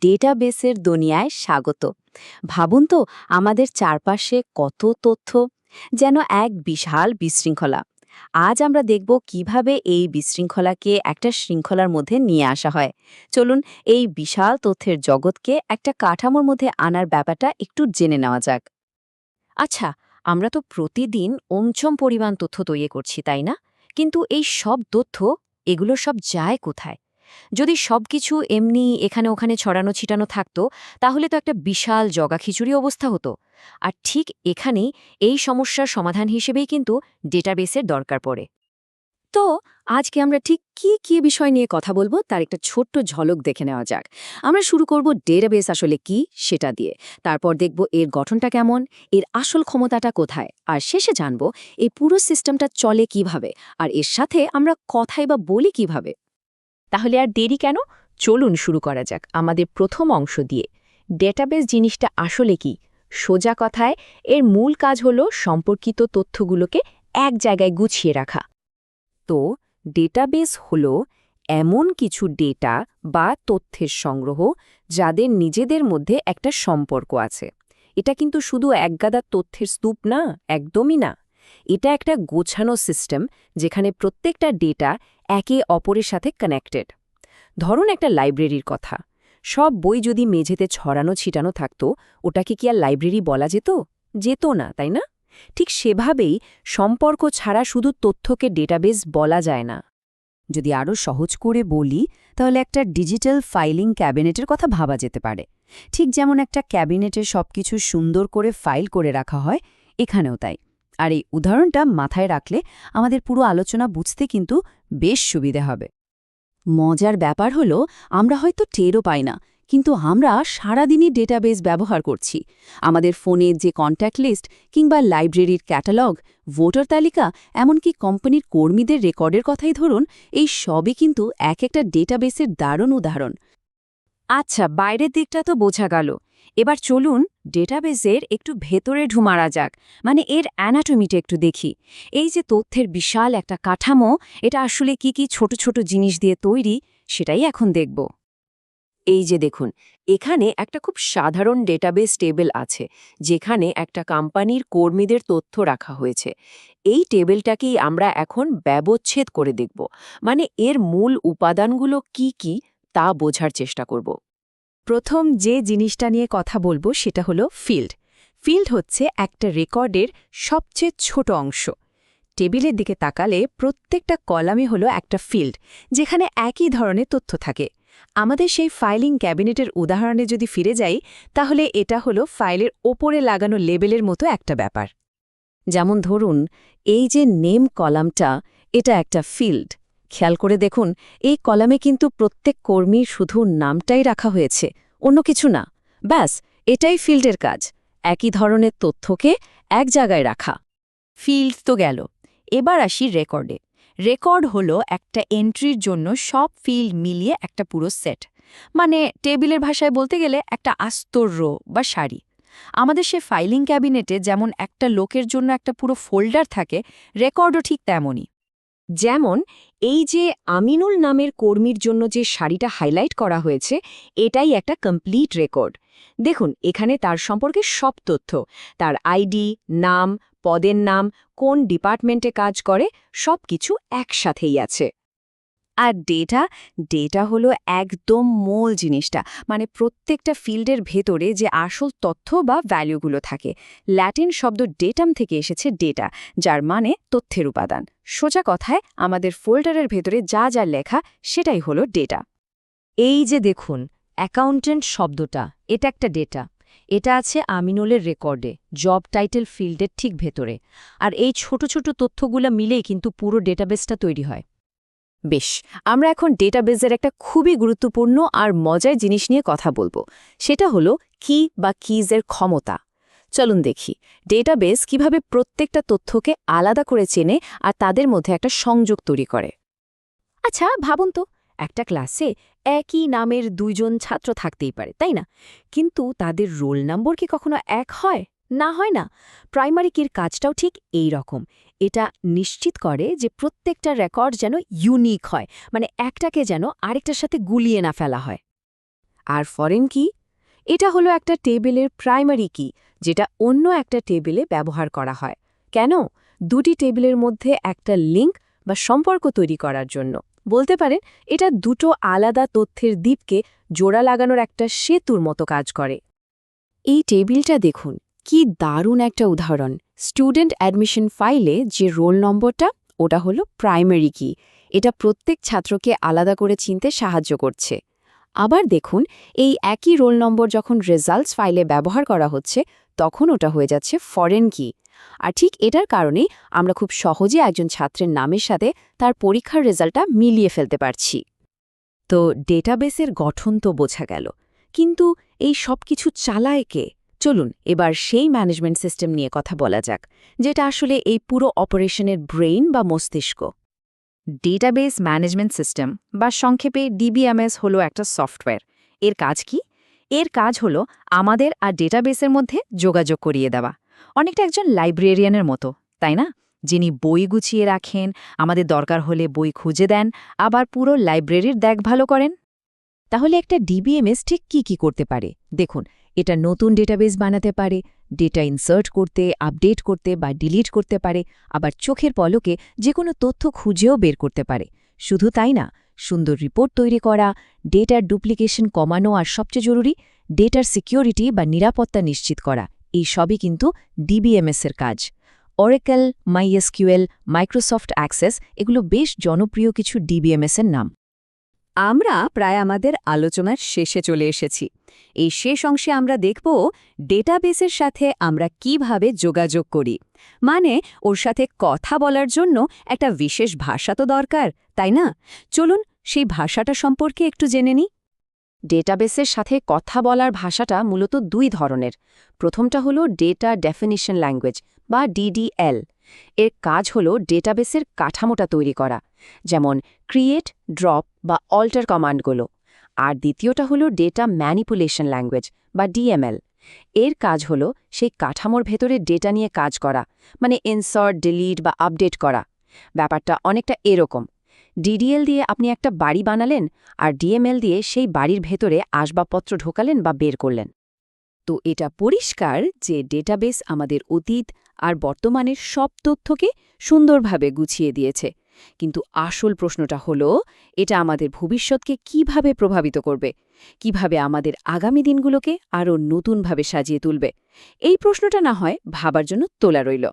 ডেটাবেসের দুনিয়ায় স্বাগত। ভাবুন তো, আমাদের চারপাশে কত তথ্য, যেন এক বিশাল বিশৃঙ্খলা। আজ আমরা দেখব কিভাবে এই বিশৃঙ্খলাকে একটা শৃঙ্খলার মধ্যে নিয়ে আসা হয়। চলুন এই বিশাল তথ্যের জগৎকে একটা কাঠামোর মধ্যে আনার ব্যাপারটা একটু জেনে নেওয়া যাক। আচ্ছা, আমরা তো প্রতিদিন অঞ্চম পরিমাণ তথ্য তৈরি করছি, তাই না? কিন্তু এই সব তথ্য, এগুলো সব যায় কোথায়? যদি সবকিছু এমনি এখানে ওখানে ছড়ানো ছিটানো থাকতো, তাহলে তো একটা বিশাল জগাখিচুড়ি অবস্থা হতো। আর ঠিক এখানেই এই সমস্যার সমাধান হিসেবেই কিন্তু ডেটাবেসের দরকার পড়ে। তো আজকে আমরা ঠিক কি বিষয় নিয়ে কথা বলবো তার একটা ছোট্ট ঝলক দেখে নেওয়া যাক। আমরা শুরু করব ডেটাবেস আসলে কি সেটা দিয়ে। তারপর দেখব এর গঠনটা কেমন, এর আসল ক্ষমতাটা কোথায়, আর শেষে জানব এই পুরো সিস্টেমটা চলে কিভাবে, আর এর সাথে আমরা কথাই বা বলি কিভাবে। তাহলে আর দেরি কেন, চলুন শুরু করা যাক আমাদের প্রথম অংশ দিয়ে। ডেটাবেস জিনিসটা আসলে কি? সোজা কথায় এর মূল কাজ হলো সম্পর্কিত তথ্যগুলোকে এক জায়গায় গুছিয়ে রাখা। তো ডেটাবেস হলো এমন কিছু ডেটা বা তথ্যের সংগ্রহ যাদের নিজেদের মধ্যে একটা সম্পর্ক আছে। এটা কিন্তু শুধু একগাদা তথ্যের স্তূপ না, একদমই না। এটা একটা গোছানো সিস্টেম যেখানে প্রত্যেকটা ডেটা একে অপরের সাথে কানেক্টেড। ধরুন একটা লাইব্রেরির কথা। সব বই যদি মেঝেতে ছড়ানো ছিটানো থাকতো, ওটাকে কি আর লাইব্রেরি বলা যেত? যেত না, তাই না? ঠিক সেভাবেই সম্পর্ক ছাড়া শুধু তথ্যকে ডেটাবেস বলা যায় না। যদি আরও সহজ করে বলি, তাহলে একটা ডিজিটাল ফাইলিং ক্যাবিনেটের কথা ভাবা যেতে পারে। ঠিক যেমন একটা ক্যাবিনেটে সবকিছু সুন্দর করে ফাইল করে রাখা হয়, এখানেও তাই। আর এই উদাহরণটা মাথায় রাখলে আমাদের পুরো আলোচনা বুঝতে কিন্তু বেশ সুবিধে হবে। মজার ব্যাপার হলো, আমরা হয়তো টেরও পাই না, কিন্তু আমরা সারাদিনই ডেটাবেস ব্যবহার করছি। আমাদের ফোনের যে কন্ট্যাক্ট লিস্ট কিংবা লাইব্রেরির ক্যাটালগ, ভোটার তালিকা, এমনকি কোম্পানির কর্মীদের রেকর্ডের কথাই ধরুন, এই সবই কিন্তু এক একটা ডেটাবেসের দারুণ উদাহরণ। আচ্ছা, বাইরের দিকটা তো বোঝা গেল। এবার চলুন ডেটাবেসের একটু ভেতরে ঢুমারা যাক, মানে এর অ্যানাটমিটা একটু দেখি। এই যে তথ্যের বিশাল একটা কাঠামো, এটা আসলে কি ছোট ছোট জিনিস দিয়ে তৈরি, সেটাই এখন দেখব। এই যে দেখুন, এখানে একটা খুব সাধারণ ডেটাবেস টেবিল আছে, যেখানে একটা কোম্পানির কর্মীদের তথ্য রাখা হয়েছে। এই টেবিলটাকেই আমরা এখন ব্যবচ্ছেদ করে দেখব, মানে এর মূল উপাদানগুলো কি তা বোঝার চেষ্টা করব। প্রথম যে জিনিসটা নিয়ে কথা বলবো সেটা হলো ফিল্ড। ফিল্ড হচ্ছে একটা রেকর্ডের সবচেয়ে ছোট অংশ। টেবিলের দিকে তাকালে প্রত্যেকটা কলামে হলো একটা ফিল্ড, যেখানে একই ধরনের তথ্য থাকে। আমাদের সেই ফাইলিং ক্যাবিনেটের উদাহরণে যদি ফিরে যাই, তাহলে এটা হলো ফাইলের ওপরে লাগানো লেবেলের মতো একটা ব্যাপার। যেমন ধরুন, এই যে নেম কলামটা, এটা একটা ফিল্ড। খেয়াল করে দেখুন, এই কলামে কিন্তু প্রত্যেক কর্মীর শুধু নামটাই রাখা হয়েছে, অন্য কিছু না। ব্যাস, এটাই ফিল্ডের কাজ, একই ধরনের তথ্যকে এক জায়গায় রাখা। ফিল্ড তো গেল, এবার আসি রেকর্ডে। রেকর্ড হলো একটা এন্ট্রির জন্য সব ফিল্ড মিলিয়ে একটা পুরো সেট, মানে টেবিলের ভাষায় বলতে গেলে একটা আস্তর রো বা সারি। আমাদের সে ফাইলিং ক্যাবিনেটে যেমন একটা লোকের জন্য একটা পুরো ফোল্ডার থাকে, রেকর্ডও ঠিক তেমনই। যেমন এই যে আমিনুল নামের কর্মীর জন্য যে সারিটা হাইলাইট করা হয়েছে, এটাই একটা কমপ্লিট রেকর্ড। দেখুন, এখানে তার সম্পর্কে সব তথ্য, তার আইডি, নাম, পদের নাম, কোন ডিপার্টমেন্টে কাজ করে, সব কিছু একসাথেই আছে। আর ডেটা হলো একদম মূল জিনিসটা, মানে প্রত্যেকটা ফিল্ডের ভেতরে যে আসল তথ্য বা ভ্যালুগুলো থাকে। ল্যাটিন শব্দ ডেটাম থেকে এসেছে ডেটা, যার মানে তথ্যের উপাদান। সোজা কথায় আমাদের ফোল্ডারের ভেতরে যা যা লেখা, সেটাই হলো ডেটা। এই যে দেখুন, অ্যাকাউন্টেন্ট শব্দটা, এটা একটা ডেটা। এটা আছে আমিনুলের রেকর্ডে, জব টাইটেল ফিল্ডের ঠিক ভেতরে। আর এই ছোট ছোট তথ্যগুলো মিলেই কিন্তু পুরো ডেটাবেসটা তৈরি হয়। বেশ, আমরা এখন ডেটাবেসের একটা খুবই গুরুত্বপূর্ণ আর মজার জিনিস নিয়ে কথা বলবো। সেটা হলো কি বা কিজের ক্ষমতা। চলুন দেখি ডেটাবেস কিভাবে প্রত্যেকটা তথ্যকে আলাদা করে চেনে আর তাদের মধ্যে একটা সংযোগ তৈরি করে। আচ্ছা ভাবুন তো, একটা ক্লাসে একই নামের দুইজন ছাত্র থাকতেই পারে, তাই না? কিন্তু তাদের রোল নম্বর কি কখনো এক হয়? না, হয় না। প্রাইমারি কির কাজটাও ঠিক এই রকম। এটা নিশ্চিত করে যে প্রত্যেকটা রেকর্ড যেন ইউনিক হয়, মানে একটাকে যেন আরেকটার সাথে গুলিয়ে না ফেলা হয়। আর ফরেন কি? এটা হলো একটা টেবিলের প্রাইমারি কি, যেটা অন্য একটা টেবিলে ব্যবহার করা হয়। কেন? দুটি টেবিলের মধ্যে একটা লিঙ্ক বা সম্পর্ক তৈরি করার জন্য। বলতে পারেন এটা দুটো আলাদা তথ্যের দ্বীপকে জোড়া লাগানোর একটা সেতুর মতো কাজ করে। এই টেবিলটা দেখুন, কি দারুণ একটা উদাহরণ। স্টুডেন্ট অ্যাডমিশন ফাইলে যে রোল নম্বরটা, ওটা হলো প্রাইমারি কি। এটা প্রত্যেক ছাত্রকে আলাদা করে চিনতে সাহায্য করছে। আবার দেখুন, এই একই রোল নম্বর যখন রেজাল্টস ফাইলে ব্যবহার করা হচ্ছে, তখন ওটা হয়ে যাচ্ছে ফরেন কি। আর ঠিক এটার কারণেই আমরা খুব সহজে একজন ছাত্রের নামের সাথে তার পরীক্ষার রেজাল্টটা মিলিয়ে ফেলতে পারছি। তো ডেটাবেসের গঠন তো বোঝা গেল, কিন্তু এই সব কিছু চালায় কে? চলুন এবার সেই ম্যানেজমেন্ট সিস্টেম নিয়ে কথা বলা যাক, যেটা আসলে এই পুরো অপারেশনের ব্রেইন বা মস্তিষ্ক। ডেটাবেস ম্যানেজমেন্ট সিস্টেম বা সংক্ষেপে ডিবিএমএস হলো একটা সফটওয়্যার। এর কাজ কি? এর কাজ হলো আমাদের আর ডেটাবেসের মধ্যে যোগাযোগ করিয়ে দেওয়া। অনেকটা একজন লাইব্রেরিয়ানের মতো, তাই না? যিনি বই গুছিয়ে রাখেন, আমাদের দরকার হলে বই খুঁজে দেন, আবার পুরো লাইব্রেরির দেখভালও করেন। তাহলে একটা ডিবিএমএস ঠিক কি করতে পারে? দেখুন, এটা নতুন ডেটাবেস বানাতে পারে, ডেটা ইনসার্ট করতে, আপডেট করতে বা ডিলিট করতে পারে, আবার চোখের পলকে যে কোনো তথ্য খুঁজেও বের করতে পারে। শুধু তাই না, সুন্দর রিপোর্ট তৈরি করা, ডেটার ডুপ্লিকেশন কমানো, আর সবচেয়ে জরুরি ডেটার সিকিউরিটি বা নিরাপত্তা নিশ্চিত করা, এই সবই কিন্তু ডিবিএমএসের কাজ। অরেকল, মাইএসকিউএল, মাইক্রোসফট অ্যাক্সেস এগুলো বেশ জনপ্রিয় কিছু ডিবিএমএসের নাম। আমরা প্রায় আমাদের আলোচনার শেষে চলে এসেছি। এই শেষ অংশে আমরা দেখব ডেটাবেসের সাথে আমরা কিভাবে যোগাযোগ করি। মানে ওর সাথে কথা বলার জন্য একটা বিশেষ ভাষা তো দরকার, তাই না? চলুন সেই ভাষাটা সম্পর্কে একটু জেনে নিই। ডেটাবেসের সাথে কথা বলার ভাষাটা মূলত দুই ধরনের। প্রথমটা হলো ডেটা ডেফিনিশন ল্যাঙ্গুয়েজ বা ডিডিএল। এর কাজ হলো ডেটাবেসের কাঠামোটা তৈরি করা, যেমন ক্রিয়েট, ড্রপ বা অল্টার কমান্ডগুলো। আর দ্বিতীয়টা হলো ডেটা ম্যানিপুলেশন ল্যাঙ্গুয়েজ বা ডিএমএল। এর কাজ হলো সেই কাঠামোর ভেতরে ডেটা নিয়ে কাজ করা, মানে ইনসার্ট, ডিলিট বা আপডেট করা। ব্যাপারটা অনেকটা এরকম। ডিডিএল দিয়ে আপনি একটা বাড়ি বানালেন, আর ডিএমএল দিয়ে সেই বাড়ির ভেতরে আসবাবপত্র ঢোকালেন বা বের করলেন। তো এটা পরিষ্কার যে ডেটাবেস আমাদের অতীত আর বর্তমানের সব তথ্যকে সুন্দরভাবে গুছিয়ে দিয়েছে। কিন্তু আসল প্রশ্নটা হলো, এটা আমাদের ভবিষ্যৎকে কিভাবে প্রভাবিত করবে, কিভাবে আমাদের আগামী দিনগুলোকে আরও নতুনভাবে সাজিয়ে তুলবে। এই প্রশ্নটা না হয় ভাবার জন্য তোলা রইল।